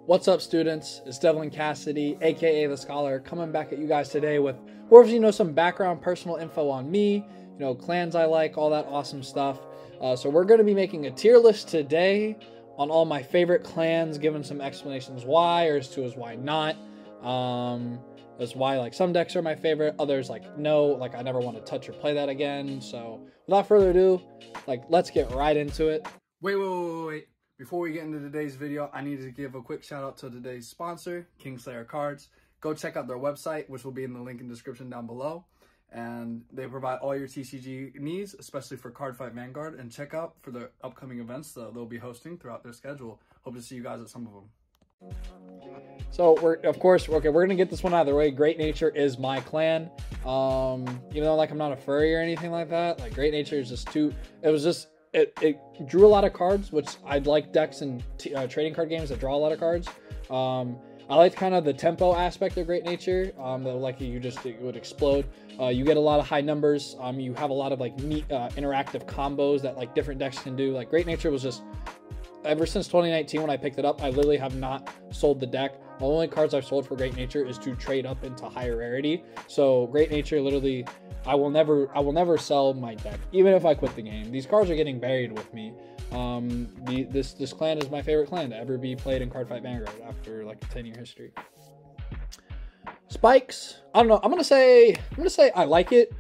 What's up, students? It's Devlin Cassidy, aka The Scholar, coming back at you guys today with more of some background personal info on me, clans I like, all that awesome stuff. So we're going to be making a tier list today on all my favorite clans, giving some explanations why, or as to as why not. As why like some decks are my favorite, others no, I never want to touch or play that again. So without further ado, let's get right into it. Wait. Before we get into today's video, I need to give a quick shout out to today's sponsor, Kingslayer Cards. Go check out their website, which will be in the link in the description down below. And they provide all your TCG needs, especially for Cardfight Vanguard. And check out for the upcoming events that they'll be hosting throughout their schedule. Hope to see you guys at some of them. So we're gonna get this one out of the way. Great Nature is my clan. Even though I'm not a furry or anything like that, Great Nature is just too. It drew a lot of cards, which I'd like decks and trading card games that draw a lot of cards. I liked kind of the tempo aspect of Great Nature. It would explode. You get a lot of high numbers. You have a lot of neat interactive combos that different decks can do. Great Nature was just, ever since 2019 when I picked it up, I literally have not sold the deck. The only cards I've sold for Great Nature is to trade up into higher rarity. So Great Nature, literally, I will never sell my deck, even if I quit the game. These cards are getting buried with me. This clan is my favorite clan to ever be played in Cardfight Vanguard after a 10-year history. Spikes, I don't know. I'm gonna say I like it.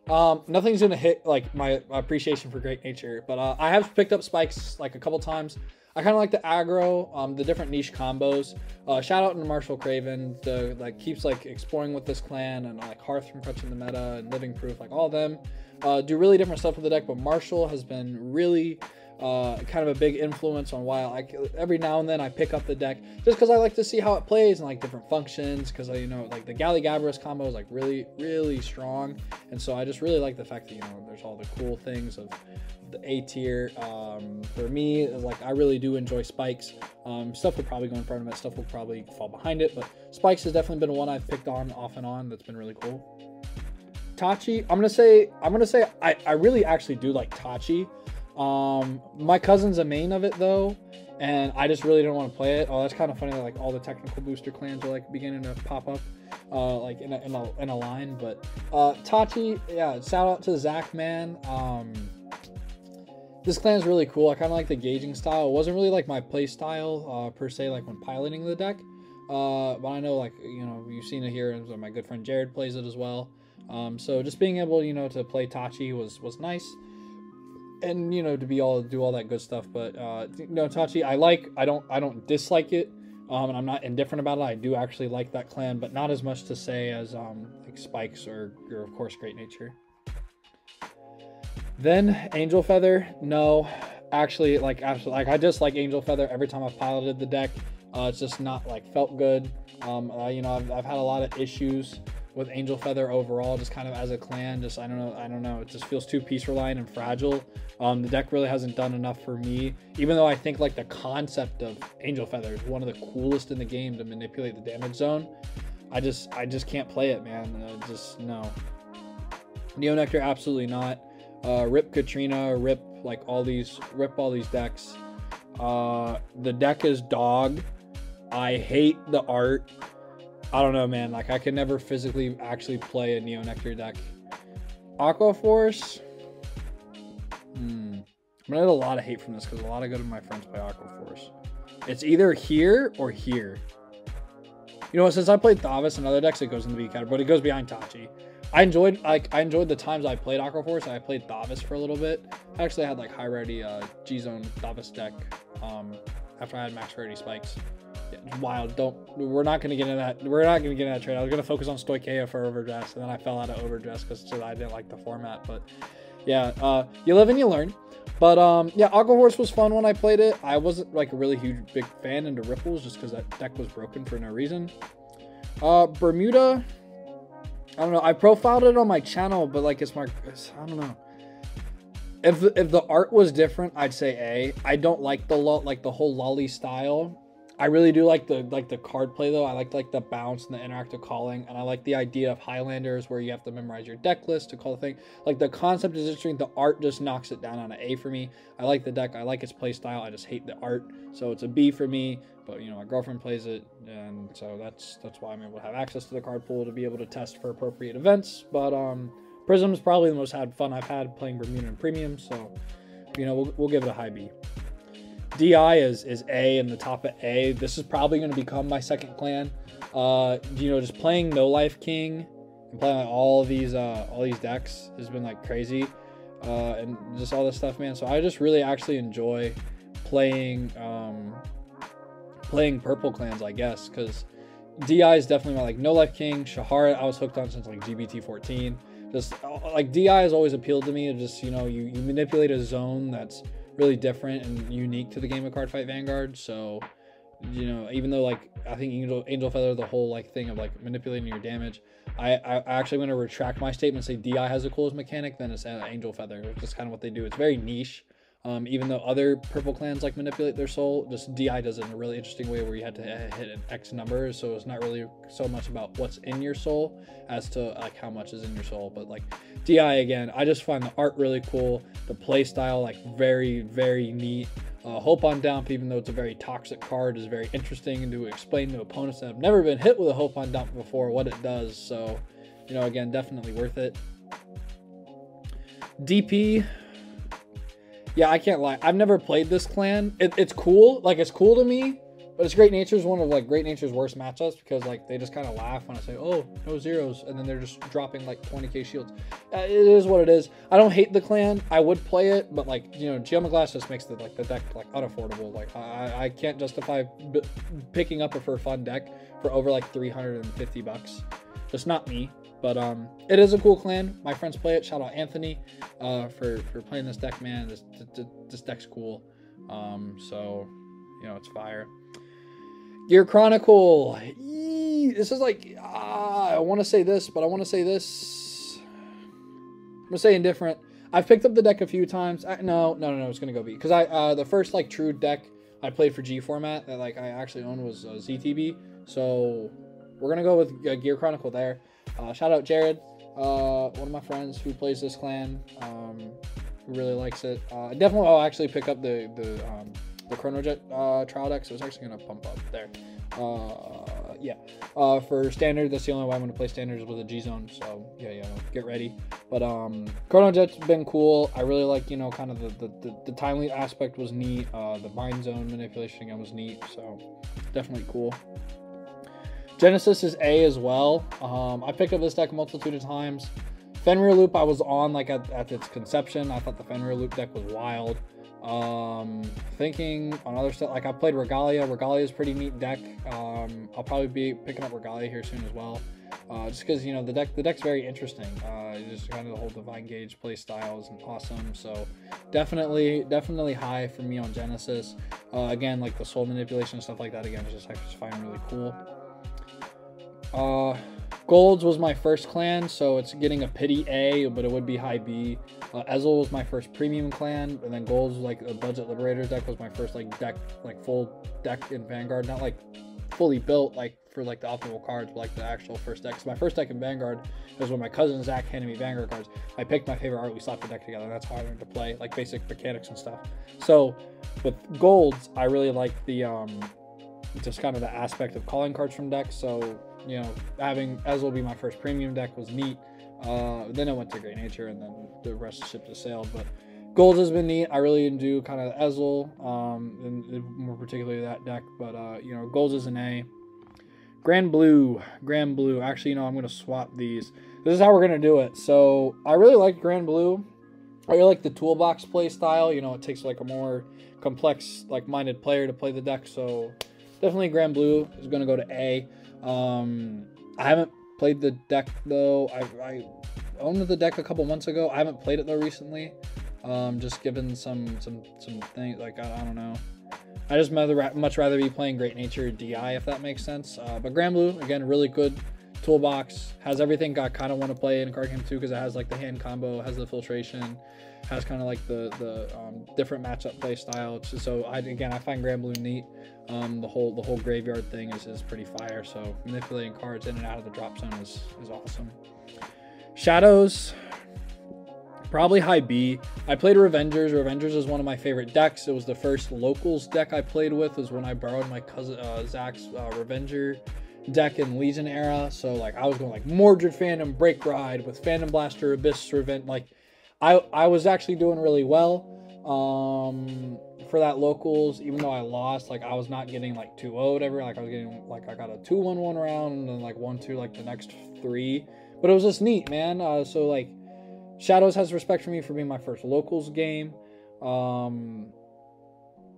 Nothing's gonna hit my appreciation for Great Nature, but I have picked up Spikes a couple times. I kind of like the aggro, the different niche combos. Shout out to Marshall Craven, keeps exploring with this clan, and Hearth from Crutching the Meta and Living Proof, all of them do really different stuff with the deck. But Marshall has been really kind of a big influence on why every now and then I pick up the deck just because I like to see how it plays and different functions, because the Galley Gabberus combo is really strong, and so I just really like the fact that there's all the cool things of the A tier. For me, I really do enjoy Spikes. Stuff will probably go in front of it, stuff will probably fall behind it, but Spikes has definitely been one I've picked on off and on that's been really cool. Tachi, I'm gonna say I really actually do like Tachi. My cousin's a main of it though, and I just really don't want to play it. Oh, that's kind of funny that all the technical booster clans are beginning to pop up in a line. But Tachi, yeah, shout out to Zach, man. This clan is really cool. I kind of like the gauging style. It wasn't really my play style per se, when piloting the deck, but I know you've seen it here, and my good friend Jared plays it as well. So just being able to play Tachi was nice. And to do all that good stuff. But Tachi, I don't dislike it, and I'm not indifferent about it. I do actually like that clan, but not as much to say as Spikes or of course Great Nature. Then Angel Feather, no, actually I just like Angel Feather every time I've piloted the deck. It's just not felt good. I've had a lot of issues with Angel Feather overall, just kind of as a clan. Just I don't know, it just feels too piece reliant and fragile. The deck really hasn't done enough for me, even though I think the concept of Angel Feather is one of the coolest in the game to manipulate the damage zone. I just can't play it, man. Just no. Neo Nectar, absolutely not. Rip Katrina, rip all these decks. The deck is dog. I hate the art. I don't know, man. I could never physically actually play a Neo Nectar deck. Aqua Force. I'm gonna get a lot of hate from this because a lot of good of my friends play Aqua Force. It's either here or here. Since I played Thavis and other decks, it goes in the B category, but it goes behind Tachi. I enjoyed the times I played Aqua Force. I played Thavis for a little bit. I actually had high rarity G-Zone Thavis deck after I had max rarity Spikes. Wild. We're not gonna get into that. We're not gonna get into that trade. I was gonna focus on Stoicheia for Overdress, and then I fell out of Overdress because I didn't like the format. But yeah, you live and you learn. But yeah, Aqua Horse was fun when I played it. I wasn't a really huge big fan into Ripples just because that deck was broken for no reason. Bermuda, I don't know. I profiled it on my channel, but I don't know. If the art was different, I'd say A. I don't like the whole lolly style. I really do like the card play though. I like the bounce and the interactive calling, and I like the idea of Highlanders where you have to memorize your deck list to call the thing. Like the concept is interesting. The art just knocks it down on an A for me. I like the deck. I like its play style. I just hate the art, so it's a B for me. But you know, my girlfriend plays it, and so that's why I'm able to have access to the card pool to be able to test for appropriate events. But Prism is probably the most fun I've had playing Bermuda and Premium, so you know we'll give it a high B. DI is A in the top of A. This is probably going to become my second clan. You know, just playing No Life King and playing like all these decks has been like crazy, and just all this stuff, man. So I just really actually enjoy playing purple clans, I guess, because DI is definitely my like No Life King, Shahara. I was hooked on since like GBT 14. Just like DI has always appealed to me. It just, you know, you manipulate a zone that's really different and unique to the game of Cardfight Vanguard. So, you know, even though like I think Angel Feather, the whole like thing of like manipulating your damage, I actually going to retract my statement and say DI has the coolest mechanic than it's Angel Feather. It's just kind of what they do. It's very niche. Even though other purple clans like manipulate their soul, just DI does it in a really interesting way where you had to hit an X number, so it's not really so much about what's in your soul as to like how much is in your soul. But like DI, again, I just find the art really cool, the play style like very, very neat. Hope on Dump, even though it's a very toxic card, is very interesting to explain to opponents that have never been hit with a Hope on Dump before what it does. So, you know, again, definitely worth it. DP. Yeah, I can't lie. I've never played this clan. It's cool. Like, it's cool to me, but it's Great Nature's one of, like, Great Nature's worst matchups because, like, they just kind of laugh when I say, oh, no zeros, and then they're just dropping, like, 20k shields. It is what it is. I don't hate the clan. I would play it, but, like, you know, Geoma Glass just makes the deck, like, unaffordable. Like, I can't justify picking up a for fun deck for over, like, 350 bucks. Just not me. But it is a cool clan. My friends play it. Shout out Anthony for playing this deck, man. This deck's cool. So, you know, it's fire. Gear Chronicle. This is like, I want to say this, but I want to say this. I'm going to say indifferent. I've picked up the deck a few times. No, it's going to go B. Because the first, like, true deck I played for G format that, like, I actually owned was ZTB. So, we're going to go with Gear Chronicle there. Shout out Jared, one of my friends who plays this clan, who really likes it. Definitely, I'll actually pick up the Chronojet trial deck, so it's actually going to pump up there. Yeah. For standard, that's the only way I'm going to play standards with a G zone, so yeah, get ready. But Chronojet's been cool. I really like, you know, kind of the timely aspect was neat. The mind zone manipulation again was neat, so definitely cool. Genesis is A as well. I picked up this deck a multitude of times. Fenrir Loop I was on like at its conception. I thought the Fenrir Loop deck was wild. Thinking on other stuff, like I played Regalia. Regalia is a pretty neat deck. I'll probably be picking up Regalia here soon as well. Just because, you know, the deck's very interesting. Just kind of the whole Divine Gauge play style is awesome. So definitely high for me on Genesis. Again, like the soul manipulation and stuff like that. Again, I just find really cool. Golds was my first clan, so it's getting a pity A, but it would be high B. Ezel was my first premium clan, and then Golds, like a Budget Liberators deck, was my first like deck, like full deck in Vanguard. Not like fully built like for like the optimal cards, but like the actual first deck. So my first deck in Vanguard was when my cousin Zach handed me Vanguard cards. I picked my favorite art, we slapped the deck together, and that's how I learned to play, like basic mechanics and stuff. So with Golds, I really like the just kind of the aspect of calling cards from decks. So, you know, having Ezel be my first premium deck was neat. Then I went to Great Nature, and then the rest of the ship just sailed. But Golds has been neat. I really do kind of Ezel, and more particularly that deck. But you know, Golds is an A. Grand Blue. Actually, you know, I'm going to swap these. This is how we're going to do it. So I really like Grand Blue. I really like the toolbox play style. You know, it takes like a more complex, like minded player to play the deck. So definitely Grand Blue is going to go to A. I haven't played the deck though. I owned the deck a couple months ago. I haven't played it though recently. Just given some things, like I don't know. I just much rather be playing Great Nature DI, if that makes sense. But Grand Blue, again, really good toolbox, has everything I kind of want to play in card game 2 because it has like the hand combo, has the filtration, has kind of like the different matchup play style. So I find Grand Blue neat. The whole graveyard thing is pretty fire. So manipulating cards in and out of the drop zone is awesome. Shadows, probably high B. I played Revengers. Revengers is one of my favorite decks. It was the first locals deck I played with. Is when I borrowed my cousin Zach's Revenger deck in Legion era. So like I was going like Mordred Phantom, Break Ride with Phantom Blaster, Abyss Revenge. Like I was actually doing really well for that locals, even though I lost. Like I was not getting like 2-0'd ever. Like I was getting like I got a 2-1 one round and then like 1-2 like the next 3. But it was just neat, man. So like Shadows has respect for me for being my first locals game.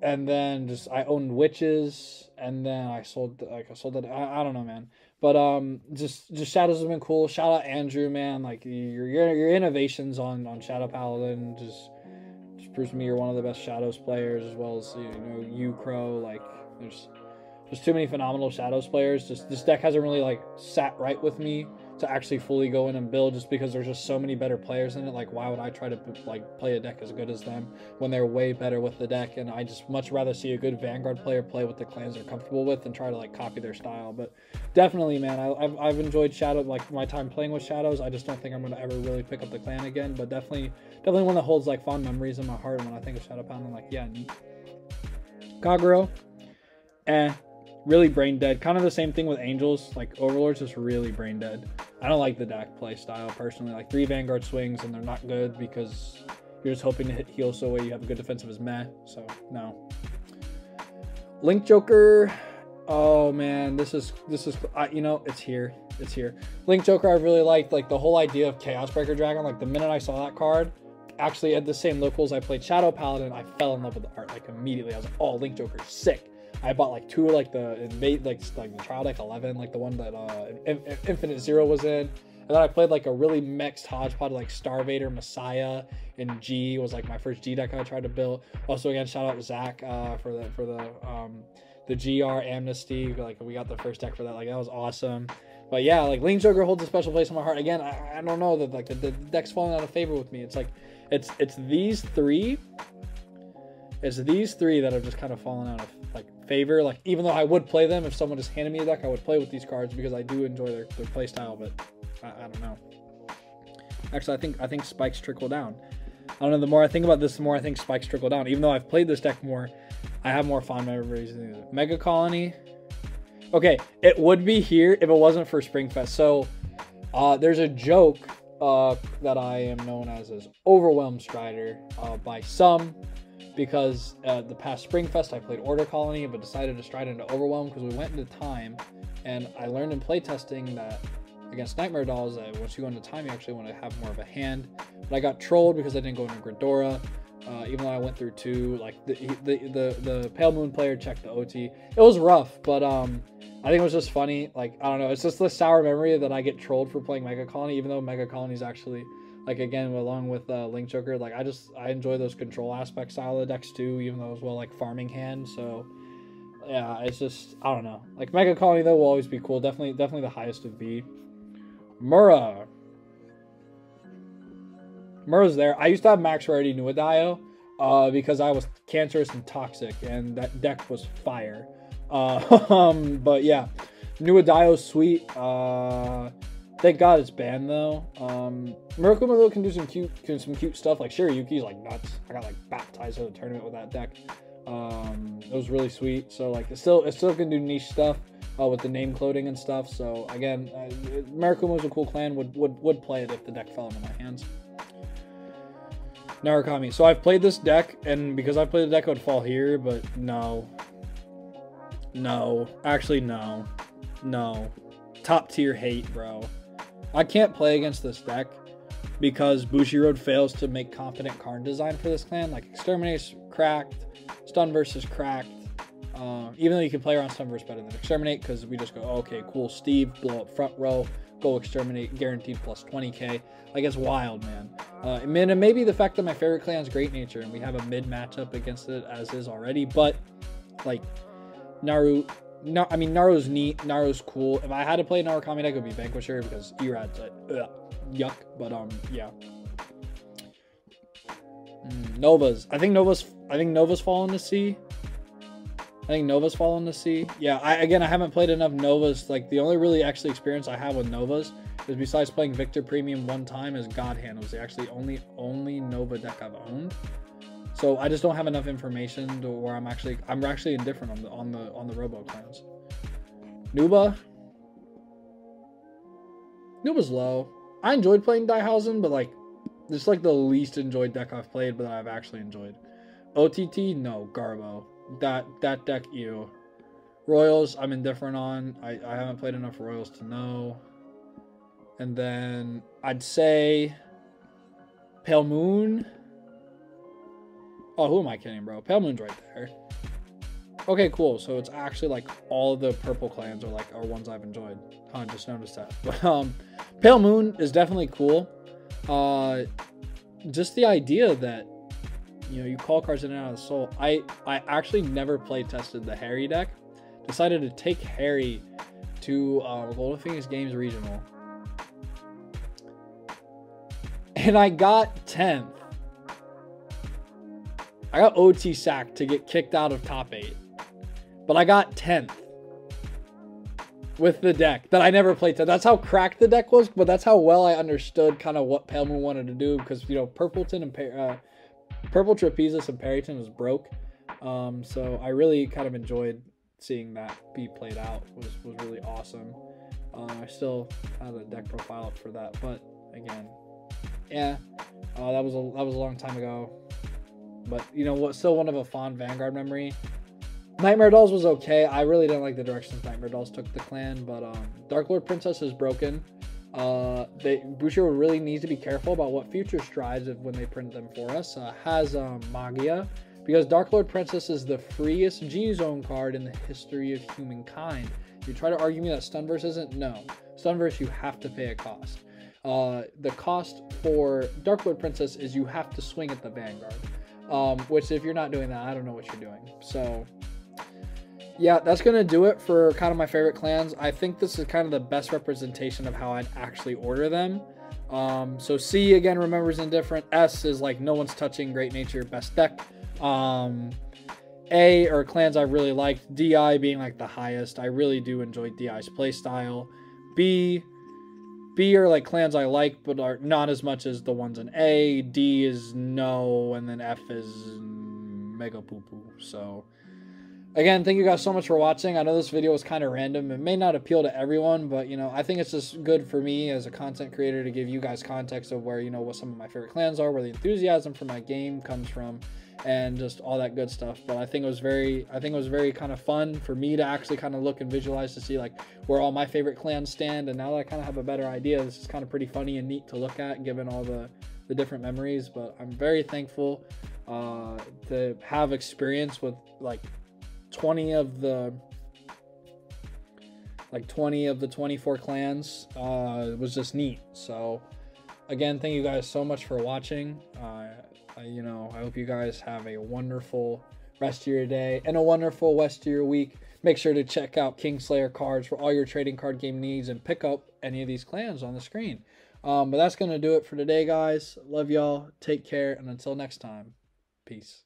And then just I owned Witches, and then I sold that. I don't know, man. But just Shadows has been cool. Shout out Andrew, man. Like your innovations on Shadow Paladin just proves to me you're one of the best Shadows players, as well as you Crow. Like there's too many phenomenal Shadows players. Just this deck hasn't really like sat right with me to actually fully go in and build, just because there's just so many better players in it. Like why would I try to like play a deck as good as them when they're way better with the deck? And I just much rather see a good Vanguard player play with the clans they're comfortable with than try to like copy their style. But definitely, man, I've enjoyed Shadow, like my time playing with Shadows. I just don't think I'm gonna ever really pick up the clan again, but definitely one that holds like fond memories in my heart. And when I think of Shadow Pound, I'm like, yeah, neat. Kagero, really brain dead. Kind of the same thing with Angels. Like Overlord's just really brain dead. I don't like the deck play style personally. Like 3 Vanguard swings and they're not good because you're just hoping to hit heal so way you have a good defensive as meh. So no. Link Joker. Oh man, this is it's here. It's here. Link Joker I really liked. Like the whole idea of Chaos Breaker Dragon. Like the minute I saw that card, actually at the same locals I played Shadow Paladin, I fell in love with the art like immediately. I was like, oh, Link Joker's sick. I bought like 2 like the invade like the trial deck 11, like the one that Infinite Zero was in, and then I played like a really mixed hodgepodge like Star Vader, Messiah, and G was like my first G deck I tried to build. Also again, shout out to Zach for the GR Amnesty. Like we got the first deck for that. Like that was awesome. But yeah, like Link Joker holds a special place in my heart. Again, I don't know that like the deck's falling out of favor with me. It's like it's these three. It's these 3 that have just kind of fallen out of like favor. Like even though I would play them if someone just handed me a deck, I would play with these cards because I do enjoy their play style. But I don't know. Actually, I think spikes trickle down. I don't know. The more I think about this, the more I think spikes trickle down. Even though I've played this deck more, I have more fond memories than these. Mega Colony. Okay, it would be here if it wasn't for Springfest. So there's a joke that I am known as Overwhelmed Strider by some. Because the past Springfest I played Order Colony, but decided to stride into Overwhelm because we went into time, and I learned in playtesting that against Nightmare Dolls that once you go into time you actually want to have more of a hand. But I got trolled because I didn't go into Gridora, even though I went through 2. Like the Pale Moon player checked the OT. It was rough, but I think it was just funny. Like I don't know, it's just the sour memory that I get trolled for playing Mega Colony, even though Mega Colony is actually. Like again, along with Link Joker, like I enjoy those control aspect style of the decks too, even though as well like farming hand. So yeah, it's just I don't know. Like Mega Colony though will always be cool. Definitely the highest of B. Mura's there. I used to have max rarity Nuadio because I was cancerous and toxic, and that deck was fire. But yeah, Nuadio's sweet. Thank God it's banned though. Murakumo though can do some cute stuff. Like Shiryuki's like nuts. I got like baptized at a tournament with that deck. It was really sweet. So like it still can do niche stuff with the name clothing and stuff. So again, Murakumo's a cool clan. Would play it if the deck fell into my hands. Narukami. So I've played this deck, and because I played the deck, it would fall here. But no. Actually, no. Top tier hate, bro. I can't play against this deck because Bushiroad fails to make confident card design for this clan. Like Exterminate's cracked, Stun Versus cracked. Even though you can play around Stun Versus better than Exterminate because we just go, okay, cool, Steve, blow up front row, go Exterminate, guaranteed plus 20k. Like it's wild, man. And maybe the fact that my favorite clan is Great Nature and we have a mid matchup against it as is already, but like no, I mean, Naru's neat. Naru's cool. If I had to play Narukami deck, it would be Vanquisher because Erad's like, yuck. But, yeah. Novas. I think Nova's fallen to C. Yeah, I haven't played enough Novas. Like, the only really actually experience I have with Novas is besides playing Victor Premium one time is God Hand. It was the actually only Nova deck I've owned. So I just don't have enough information to where I'm actually indifferent on the Robo clans. Nuba's low. I enjoyed playing Daihausen, but like it's like the least enjoyed deck I've played, but I've actually enjoyed. OTT, no, Garbo. That deck, ew. Royals, I'm indifferent on. I haven't played enough Royals to know. And then I'd say Pale Moon. Oh, who am I kidding, bro? Pale Moon's right there. Okay, cool. So it's actually like all the purple clans are ones I've enjoyed. I just noticed that. But Pale Moon is definitely cool. Just the idea that you call cards in and out of the soul. I actually never play tested the Harry deck. Decided to take Harry to Golden Phoenix Games Regional. And I got 10th. I got OT sacked to get kicked out of top 8. But I got 10th. With the deck that I never played. That's how cracked the deck was, but that's how well I understood kind of what Pale Moon wanted to do. Because, Purpleton and Purple Trapezus and Perryton was broke. So I really kind of enjoyed seeing that be played out. Was really awesome. I still had a deck profile up for that. But, again, yeah. That was a long time ago. But, what? Still one of a fond Vanguard memory. Nightmare Dolls was okay. I really didn't like the directions Nightmare Dolls took the clan. But Dark Lord Princess is broken. Bushiroad really needs to be careful about what future strides when they print them for us. Has Magia. Because Dark Lord Princess is the freest G-Zone card in the history of humankind. You try to argue me that Stunverse isn't? No. Stunverse, you have to pay a cost. The cost for Dark Lord Princess is you have to swing at the Vanguard. Which if you're not doing that, I don't know what you're doing. So, yeah, that's going to do it for kind of my favorite clans. I think this is kind of the best representation of how I'd actually order them. So C, again, remembers indifferent. S is like no one's touching Great Nature, best deck. A are clans I really liked. DI being like the highest. I really do enjoy DI's playstyle. B are like clans I like, but are not as much as the ones in A. D is no, and then F is mega poo-poo. So, again, thank you guys so much for watching. I know this video was kind of random. It may not appeal to everyone, but, I think it's just good for me as a content creator to give you guys context of where, what some of my favorite clans are, where the enthusiasm for my game comes from, and just all that good stuff. But I think it was very kind of fun for me to actually kind of look and visualize to see like where all my favorite clans stand. And now that I kind of have a better idea, this is kind of pretty funny and neat to look at given all the different memories. But I'm very thankful to have experience with like 20 of the 24 clans. It was just neat. So again, thank you guys so much for watching. I hope you guys have a wonderful rest of your day and a wonderful rest of your week. Make sure to check out Kingslayer cards for all your trading card game needs and pick up any of these clans on the screen. But that's going to do it for today, guys. Love y'all. Take care. And until next time, peace.